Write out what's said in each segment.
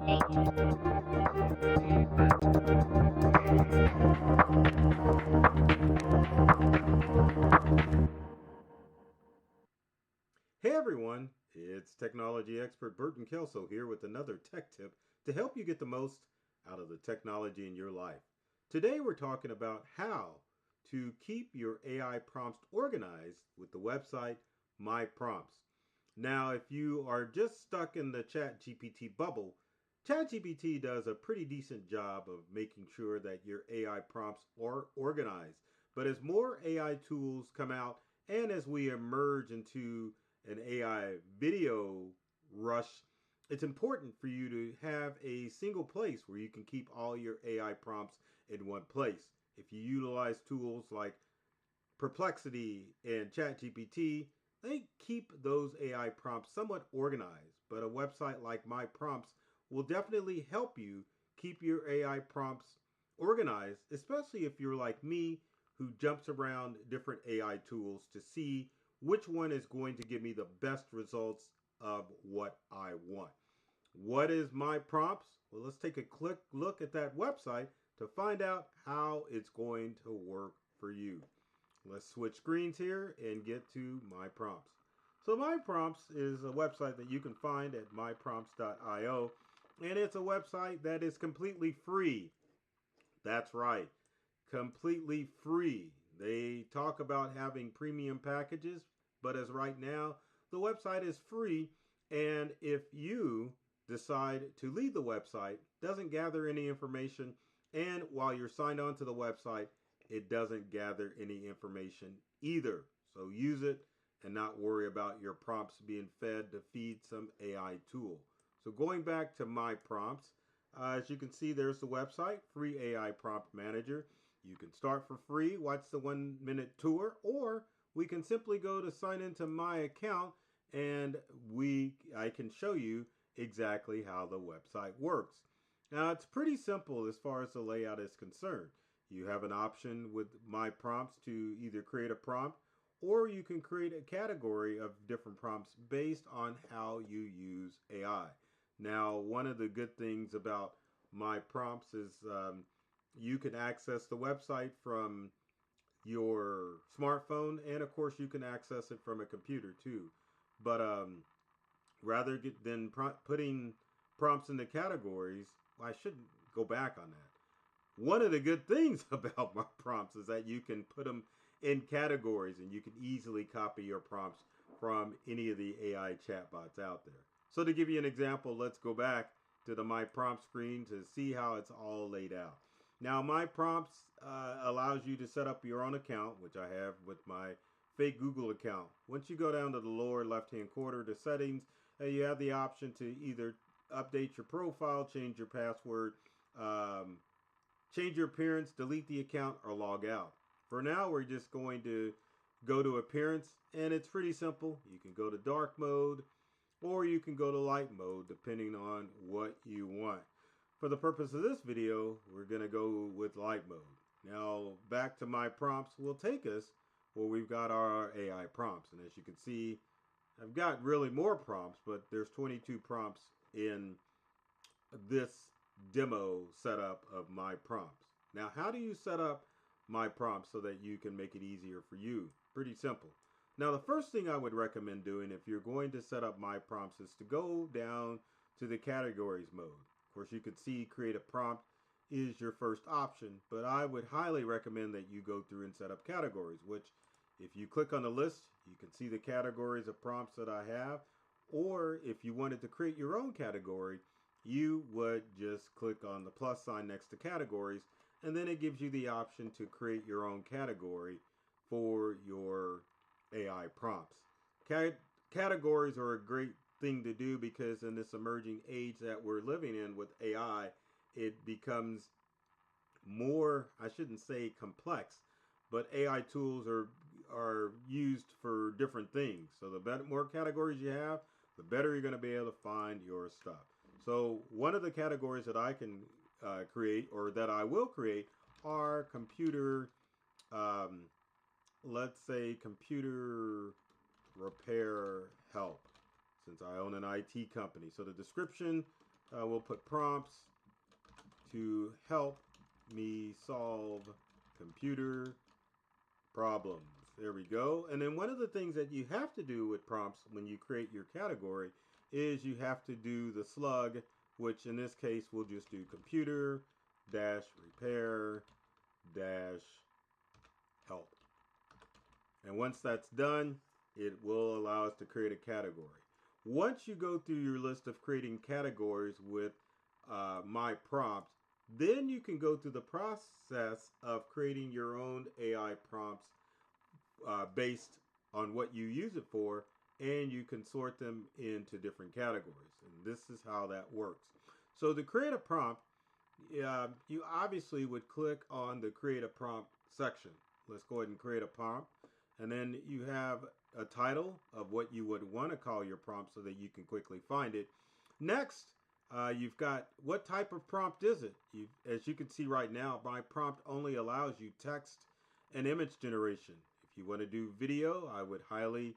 Hey everyone, it's technology expert Burton Kelso here with another tech tip to help you get the most out of the technology in your life. Today we're talking about how to keep your AI prompts organized with the website MyPrompts. Now, if you are just stuck in the ChatGPT bubble, ChatGPT does a pretty decent job of making sure that your AI prompts are organized. But as more AI tools come out and as we emerge into an AI video rush, it's important for you to have a single place where you can keep all your AI prompts in one place. If you utilize tools like Perplexity and ChatGPT, they keep those AI prompts somewhat organized, but a website like MyPrompts will definitely help you keep your AI prompts organized, especially if you're like me who jumps around different AI tools to see which one is going to give me the best results of what I want. What is MyPrompts? Well, let's take a quick look at that website to find out how it's going to work for you. Let's switch screens here and get to MyPrompts. So MyPrompts is a website that you can find at myprompts.io, and it's a website that is completely free. That's right, completely free. They talk about having premium packages, but as right now, the website is free, and if you decide to leave the website, doesn't gather any information, and while you're signed on to the website, it doesn't gather any information either. So use it and not worry about your prompts being fed to feed some AI tool. So going back to my prompts, as you can see, there's the website, Free AI Prompt Manager. You can start for free, watch the 1 minute tour, or we can simply go to sign into my account and I can show you exactly how the website works. Now it's pretty simple as far as the layout is concerned. You have an option with my prompts to either create a prompt or you can create a category of different prompts based on how you use AI. Now, one of the good things about my prompts is you can access the website from your smartphone, and of course, you can access it from a computer too. But rather than putting prompts into categories, well, I shouldn't go back on that. One of the good things about my prompts is that you can put them in categories and you can easily copy your prompts from any of the AI chatbots out there. So to give you an example, let's go back to the My Prompt screen to see how it's all laid out. Now, My Prompts allows you to set up your own account, which I have with my fake Google account. Once you go down to the lower left-hand corner to settings, you have the option to either update your profile, change your password, change your appearance, delete the account, or log out. For now, we're just going to go to appearance, and it's pretty simple. You can go to dark mode, or you can go to light mode, depending on what you want. For the purpose of this video, we're going to go with light mode. Now, back to my prompts will take us where we've got our AI prompts. And as you can see, I've got really more prompts, but there's 22 prompts in this demo setup of my prompts. Now, how do you set up my prompts so that you can make it easier for you? Pretty simple. Now, the first thing I would recommend doing if you're going to set up my prompts is to go down to the categories mode. Of course, you can see create a prompt is your first option, but I would highly recommend that you go through and set up categories, which if you click on the list, you can see the categories of prompts that I have. Or if you wanted to create your own category, you would just click on the plus sign next to categories, and then it gives you the option to create your own category for your AI prompts. Categories are a great thing to do because in this emerging age that we're living in with AI, it becomes more, I shouldn't say complex, but AI tools are used for different things. So the more categories you have, the better you're going to be able to find your stuff. So one of the categories that I can create, or that I will create, are computer, let's say computer repair help, since I own an IT company. So the description We'll put prompts to help me solve computer problems. There we go. And then one of the things that you have to do with prompts when you create your category is you have to do the slug, which in this case we'll just do computer dash repair dash help. And once that's done, it will allow us to create a category. Once you go through your list of creating categories with MyPrompts, then you can go through the process of creating your own AI prompts based on what you use it for, and you can sort them into different categories. And this is how that works. So to create a prompt, you obviously would click on the create a prompt section. Let's go ahead and create a prompt. And then you have a title of what you would want to call your prompt so that you can quickly find it. Next, you've got what type of prompt is it? As you can see right now, my prompt only allows you text and image generation. If you want to do video, I would highly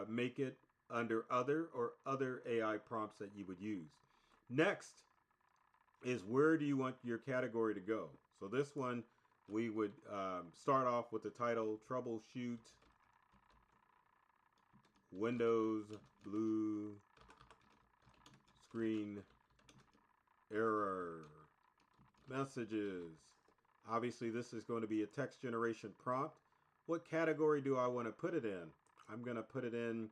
make it under other or other AI prompts that you would use. Next is where do you want your category to go? So this one, we would start off with the title Troubleshoot Windows Blue Screen Error Messages. Obviously, this is going to be a text generation prompt. What category do I want to put it in? I'm going to put it in,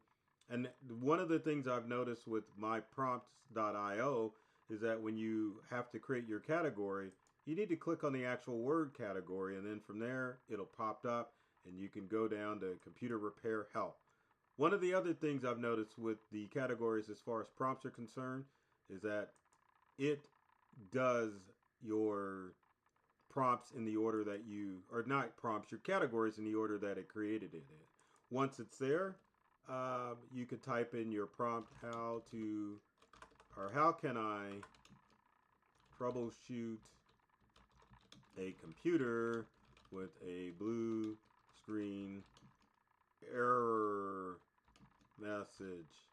and one of the things I've noticed with MyPrompts.io is that when you have to create your category, you need to click on the actual word category, and then from there it'll pop up and you can go down to computer repair help. One of the other things I've noticed with the categories as far as prompts are concerned is that it does your prompts in the order that you, or not prompts, your categories in the order that it created it in. Once it's there, you could type in your prompt, how can I troubleshoot a computer with a blue screen error message.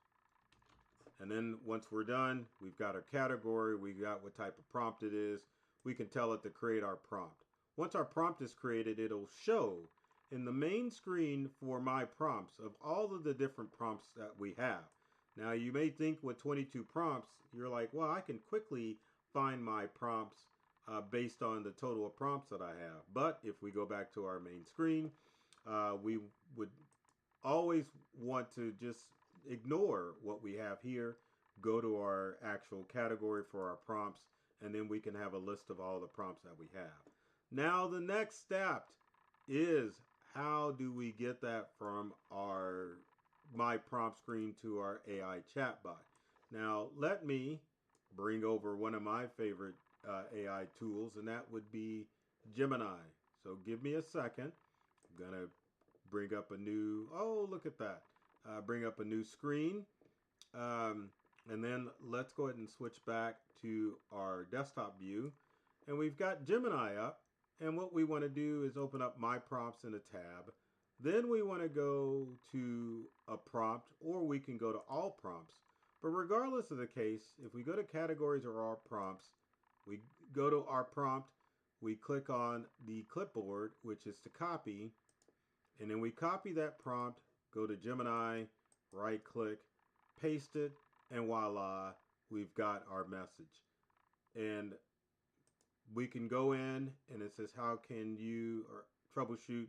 And then once we're done, we've got our category, we got what type of prompt it is. We can tell it to create our prompt. Once our prompt is created, it'll show in the main screen for my prompts of all of the different prompts that we have. Now you may think with 22 prompts, you're like, well, I can quickly find my prompts based on the total of prompts that I have. But if we go back to our main screen, we would always want to just ignore what we have here, go to our actual category for our prompts, and then we can have a list of all the prompts that we have. Now the next step is how do we get that from our My Prompt screen to our AI chatbot. Now let me bring over one of my favorite AI tools, and that would be Gemini. So give me a second. I'm gonna bring up a new, oh look at that, bring up a new screen, and then let's go ahead and switch back to our desktop view, and we've got Gemini up, and what we want to do is open up My Prompts in a tab. Then we want to go to a prompt, or we can go to all prompts. But regardless of the case, if we go to categories or our prompts, we go to our prompt, we click on the clipboard, which is to copy, and then we copy that prompt, go to Gemini, right click, paste it, and voila, we've got our message. And we can go in and it says, how can you troubleshoot?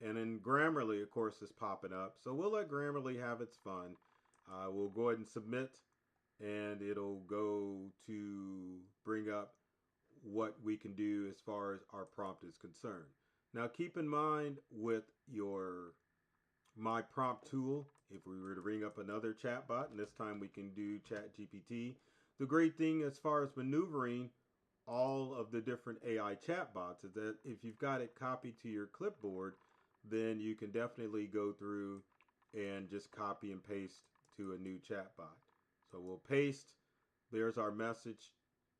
And then Grammarly, of course, is popping up. So we'll let Grammarly have its fun. We'll go ahead and submit, and it'll go to bring up what we can do as far as our prompt is concerned. Now keep in mind with your My Prompt tool, if we were to bring up another chatbot, and this time we can do ChatGPT, the great thing as far as maneuvering all of the different AI chatbots is that if you've got it copied to your clipboard, then you can definitely go through and just copy and paste to a new chatbot. So we'll paste, there's our message,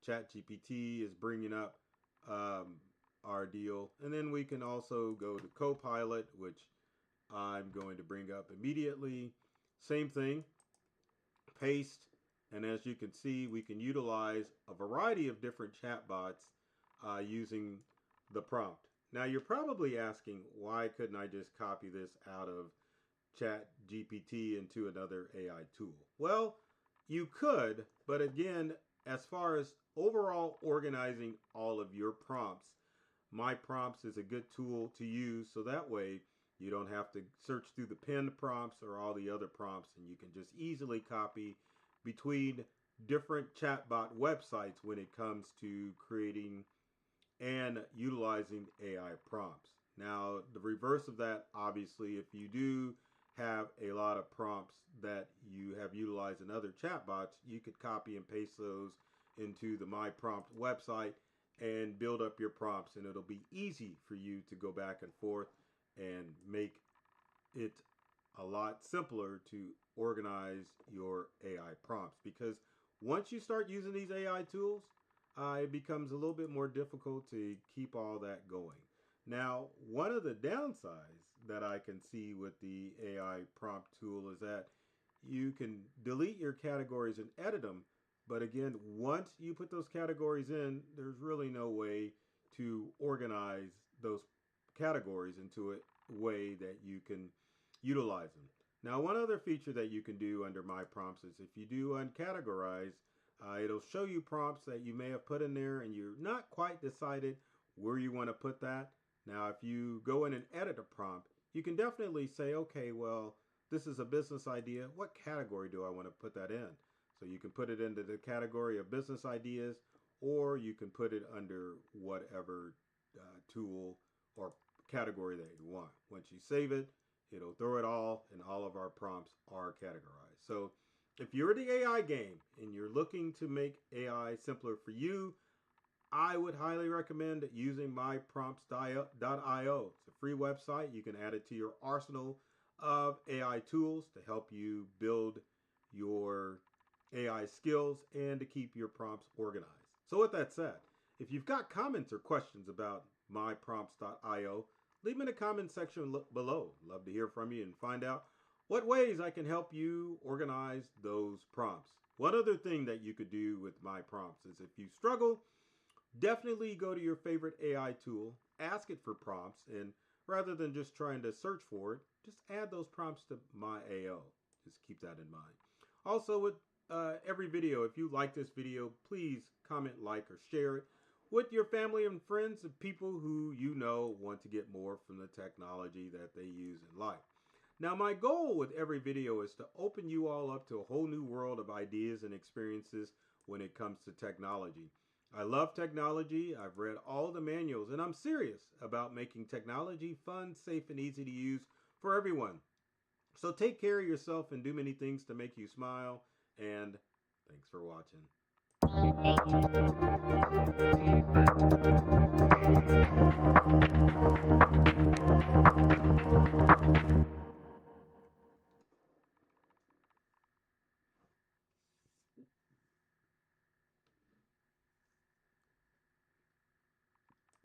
ChatGPT is bringing up our deal, and then we can also go to Copilot, which I'm going to bring up immediately. Same thing, paste, And as you can see, we can utilize a variety of different chatbots using the prompt. Now you're probably asking, why couldn't I just copy this out of Chat GPT into another AI tool? Well, you could, but again, as far as overall organizing all of your prompts, MyPrompts is a good tool to use, so that way you don't have to search through the pinned prompts or all the other prompts, and you can just easily copy between different chatbot websites when it comes to creating and utilizing AI prompts. Now, the reverse of that, obviously, if you do have a lot of prompts that you have utilized in other chatbots, you could copy and paste those into the MyPrompt website and build up your prompts, and it'll be easy for you to go back and forth and make it a lot simpler to organize your AI prompts, because once you start using these AI tools, it becomes a little bit more difficult to keep all that going. Now, one of the downsides that I can see with the AI prompt tool is that you can delete your categories and edit them. But again, once you put those categories in, there's really no way to organize those categories into a way that you can utilize them. Now, one other feature that you can do under MyPrompts is if you do uncategorize, it'll show you prompts that you may have put in there and you're not quite decided where you want to put that. Now, if you go in and edit a prompt, you can definitely say, okay, well, this is a business idea. What category do I want to put that in? So you can put it into the category of business ideas, or you can put it under whatever tool or category that you want. Once you save it, it'll throw it all, and all of our prompts are categorized. So if you're in the AI game and you're looking to make AI simpler for you, I would highly recommend using myprompts.io. It's a free website. You can add it to your arsenal of AI tools to help you build your AI skills and to keep your prompts organized. So with that said, if you've got comments or questions about myprompts.io, leave them in the comment section below. Love to hear from you and find out what ways I can help you organize those prompts. One other thing that you could do with MyPrompts is if you struggle, definitely go to your favorite AI tool, ask it for prompts, and rather than just trying to search for it, just add those prompts to MyAO. Just keep that in mind. Also, with every video, if you like this video, please comment, like, or share it with your family and friends and people who you know want to get more from the technology that they use in life. Now, my goal with every video is to open you all up to a whole new world of ideas and experiences when it comes to technology. I love technology. I've read all the manuals, and I'm serious about making technology fun, safe, and easy to use for everyone. So take care of yourself and do many things to make you smile, and thanks for watching.